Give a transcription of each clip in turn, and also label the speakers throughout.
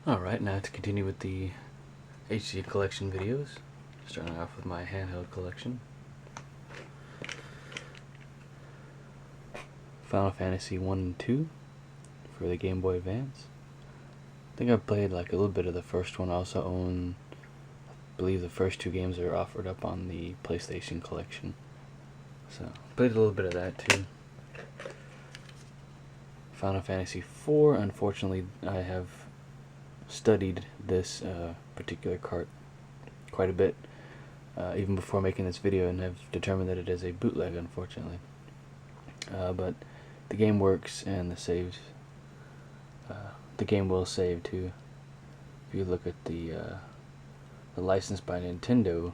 Speaker 1: Alright, now to continue with the HD collection videos, starting off with my handheld collection. Final Fantasy 1 and 2 for the Game Boy Advance. I think I've played like a little bit of the first one. I also own, I believe the first two games are offered up on the PlayStation collection. So, played a little bit of that too. Final Fantasy 4, unfortunately I have studied this particular cart quite a bit, even before making this video, and have determined that it is a bootleg, unfortunately. But the game works, and the game will save too. If you look at the license by Nintendo,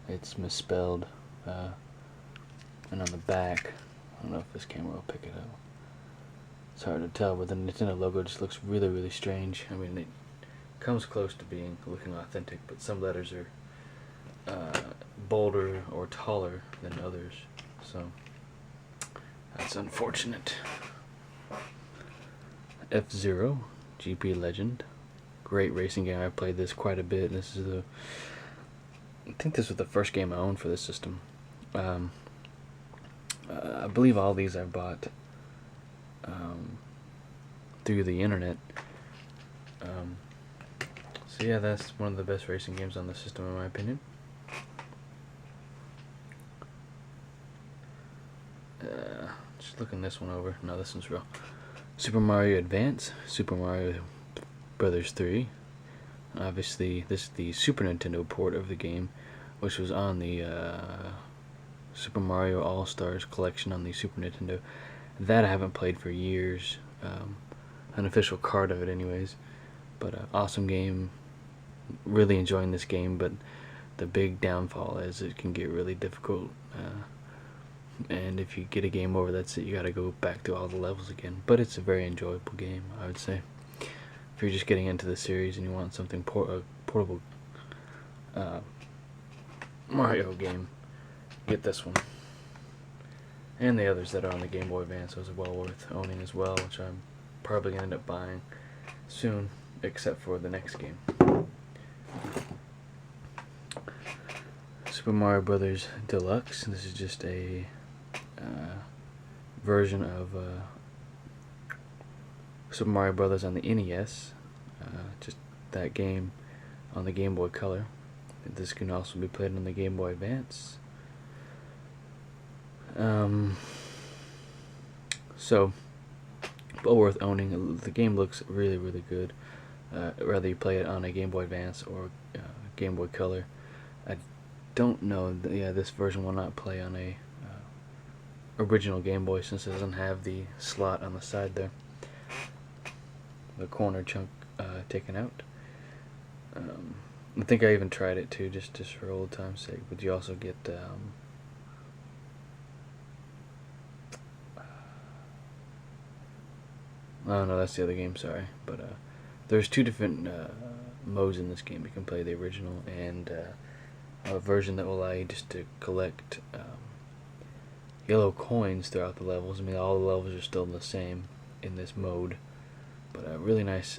Speaker 1: it's misspelled, and on the back, I don't know if this camera will pick it up. It's hard to tell, but the Nintendo logo just looks really, really strange. I mean, it comes close to looking authentic, but some letters are bolder or taller than others, so that's unfortunate. F-Zero, GP Legend, great racing game. I played this quite a bit. I think this was the first game I owned for this system. I believe all these I bought through the internet. So yeah, that's one of the best racing games on the system in my opinion. Just looking this one over. No, this one's real. Super Mario Advance, Super Mario Brothers 3. Obviously, this is the Super Nintendo port of the game, which was on the Super Mario All-Stars collection on the Super Nintendo. That I haven't played for years. An official card of it anyways. But awesome game. Really enjoying this game, but the big downfall is it can get really difficult. And if you get a game over, that's it. You gotta go back through all the levels again. But it's a very enjoyable game, I would say. If you're just getting into the series and you want something portable Mario game, get this one. And the others that are on the Game Boy Advance, those are well worth owning as well, which I'm probably going to end up buying soon, except for the next game. Super Mario Brothers Deluxe. This is just a version of Super Mario Brothers on the NES. Just that game on the Game Boy Color. This can also be played on the Game Boy Advance. So, well worth owning. The game looks really, really good. Whether you play it on a Game Boy Advance or Game Boy Color. I don't know. Yeah, this version will not play on a original Game Boy since it doesn't have the slot on the side there. The corner chunk taken out. I think I even tried it too, just for old time's sake. But you also get oh no, that's the other game, sorry. But there's two different modes in this game. You can play the original and a version that will allow you just to collect yellow coins throughout the levels. I mean, all the levels are still the same in this mode. But a really nice,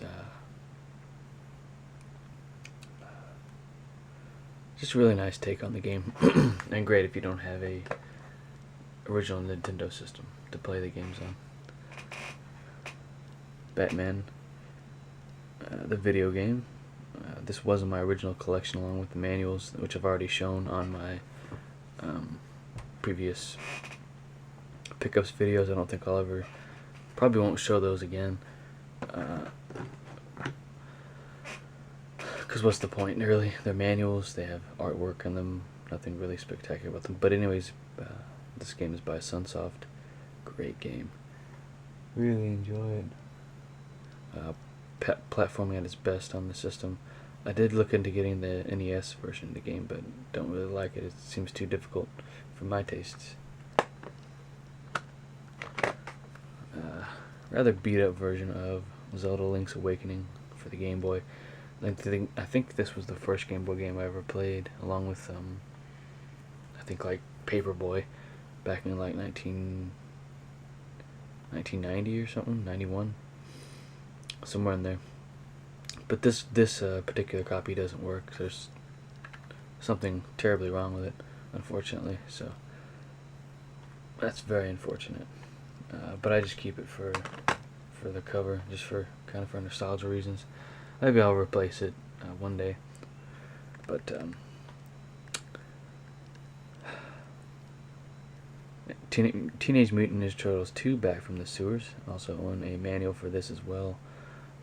Speaker 1: just a really nice take on the game. And great if you don't have a original Nintendo system to play the games on. Batman, the video game. This was in my original collection along with the manuals, which I've already shown on my previous pickups videos. I don't think I'll ever, probably won't show those again. Because what's the point, really? They're manuals, they have artwork in them, nothing really spectacular about them. But anyways, this game is by Sunsoft. Great game. Really enjoy it. Platforming at its best on the system. I did look into getting the NES version of the game, but don't really like it. It seems too difficult for my tastes. Rather beat up version of Zelda Link's Awakening for the Game Boy. I think this was the first Game Boy game I ever played, along with I think like Paperboy, back in like 1990 or something, 91, somewhere in there. But this particular copy doesn't work. There's something terribly wrong with it, unfortunately. So that's very unfortunate. But I just keep it for the cover, just for kind of for nostalgia reasons. Maybe I'll replace it one day. But Teenage Mutant Ninja Turtles 2: Back from the Sewers. Also own a manual for this as well.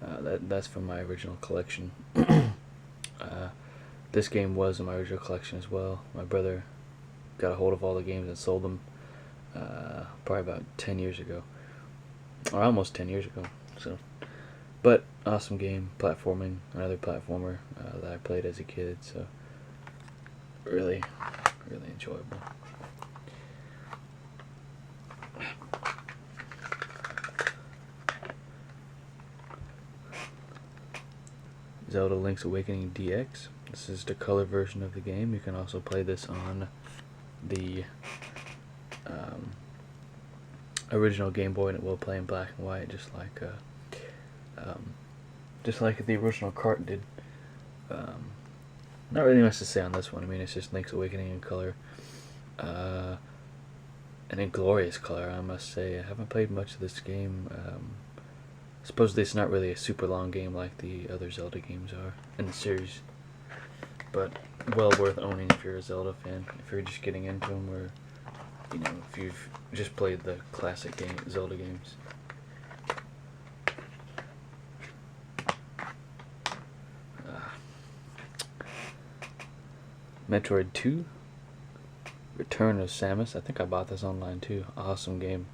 Speaker 1: That's from my original collection. This game was in my original collection as well. My brother got a hold of all the games and sold them probably about 10 years ago, or almost 10 years ago. So, but awesome game, platforming, another platformer that I played as a kid. So really, really enjoyable. Zelda Link's Awakening DX. This is the color version of the game. You can also play this on the original Game Boy, and it will play in black and white, just like the original cart did. Not really much to say on this one. I mean, it's just Link's Awakening in color, and in glorious color, I must say. I haven't played much of this game. Supposedly it's not really a super long game like the other Zelda games are in the series, but well worth owning if you're a Zelda fan. If you're just getting into them, or if you've just played the classic Zelda games. Metroid 2: Return of Samus. I think I bought this online too. Awesome game.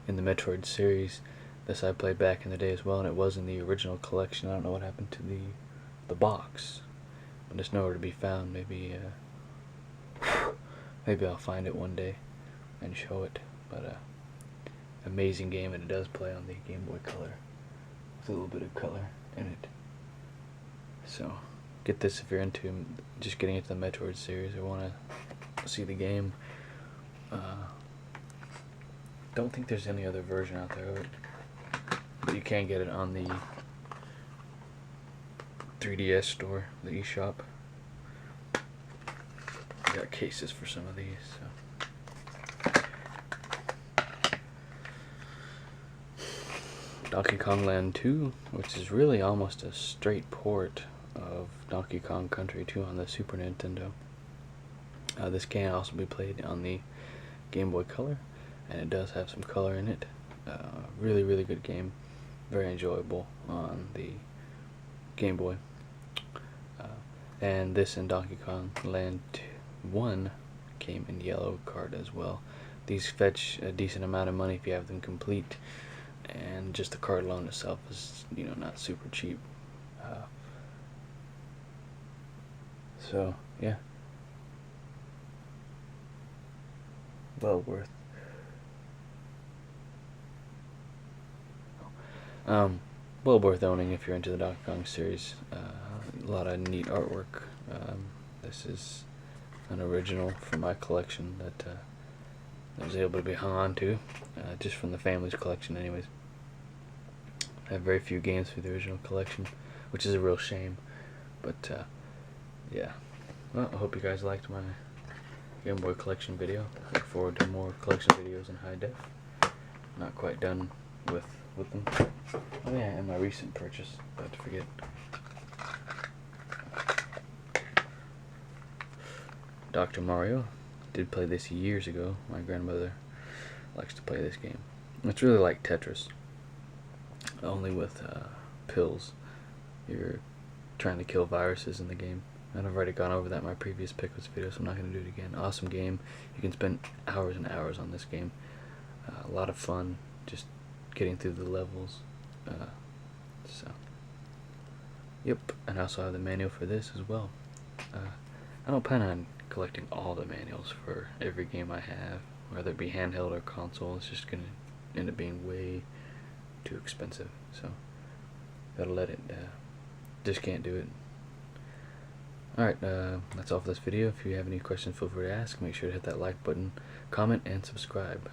Speaker 1: In the Metroid series, this I played back in the day as well, and it was in the original collection. I don't know what happened to the box, but it's nowhere to be found. Maybe I'll find it one day and show it. But amazing game, and it does play on the Game Boy Color with a little bit of color in it. So get this if you're into just getting into the Metroid series or want to see the game. Don't think there's any other version out there of it, but you can get it on the 3DS store, the eShop. I got cases for some of these. So. Donkey Kong Land 2, which is really almost a straight port of Donkey Kong Country 2 on the Super Nintendo. This can also be played on the Game Boy Color, and it does have some color in it. Really, really good game. Very enjoyable on the Game Boy. And this and Donkey Kong Land 1 came in yellow card as well. These fetch a decent amount of money if you have them complete, and just the card alone itself is, not super cheap. So yeah, well worth. Well worth owning if you're into the Donkey Kong series. A lot of neat artwork. This is an original from my collection that I was able to be hung on to, just from the family's collection anyways. I have very few games for the original collection, which is a real shame. But yeah, well, I hope you guys liked my Game Boy collection video. Look forward to more collection videos in high def. Not quite done with them. Oh yeah, and my recent purchase, about to forget. Dr. Mario. Did play this years ago. My grandmother likes to play this game. It's really like Tetris, only with pills. You're trying to kill viruses in the game. And I've already gone over that in my previous Pickles video, so I'm not going to do it again. Awesome game. You can spend hours and hours on this game. A lot of fun just getting through the levels. So, yep. And I also have the manual for this as well. I don't plan on collecting all the manuals for every game I have, whether it be handheld or console. It's just going to end up being way too expensive. So, gotta let it, just can't do it. Alright, that's all for this video. If you have any questions, feel free to ask. Make sure to hit that like button, comment, and subscribe.